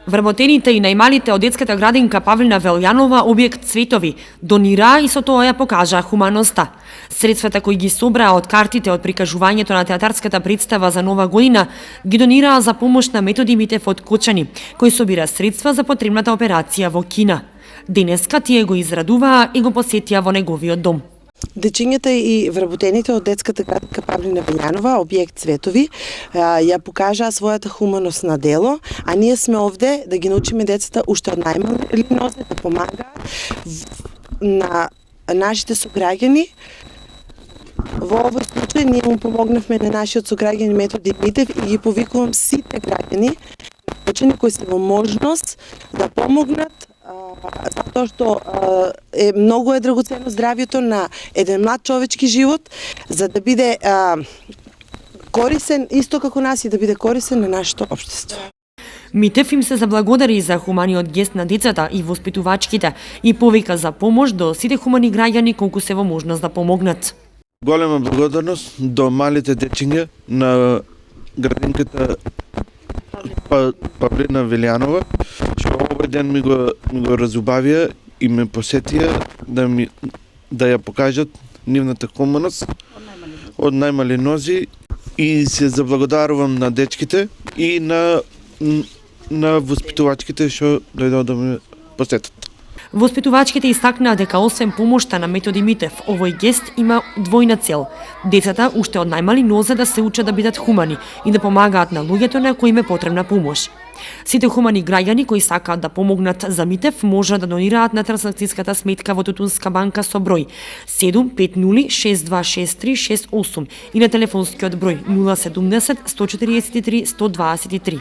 Вработените и најмалите од детската градинка Павлина Велјанова објект Цветови донираа и со тоа ја покажаа хуманоста. Средствата кои ги собраа од картите од прикажувањето на театарската представа за Нова година ги донираа за помош на Методи Митев од Кочани, кој собира средства за потребната операција во Кина. Денеска тие го израдуваа и го посетија во неговиот дом. Дечињата и вработените од детската градинка Павлина Велјанова, објект Цветови, ја покажаа својата хуманост на дело, а ние сме овде да ги научиме децата уште од најмали нозе да помагаат на нашите сограѓани. Во овој случај ние му помогнавме на нашиот сограѓани Методи Митев и ги повикувам сите граѓани кои се во можност да помогнат, затоа што многу е драгоценно здравјето на еден млад човечки живот, за да биде корисен исто како нас и да биде корисен на нашето општество. Митев им се заблагодари за хуманиот гест на децата и воспитувачките и повика за помош до сите хумани граѓани колку се во можност да помогнат. Голема благодарност до малите дечиња на градинката Павлина Велјанова, што овој ден ми го разубавија и ме посетија да ја покажат нивната хуманост од најмали нози, и се заблагодарувам на дечките и на воспитувачките што дојдоа да ме посетат. Воспитувачките истакнаа дека освен помошта на Методи Митев, овој гест има двојна цел. Децата уште од најмали нозе да се учат да бидат хумани и да помагаат на луѓето на кои им е потребна помош. Сите хумани граѓани кои сакаат да помогнат за Митев можат да донираат на трансакцијската сметка во Тутунска банка со број 750626368 и на телефонскиот број 070 143 123.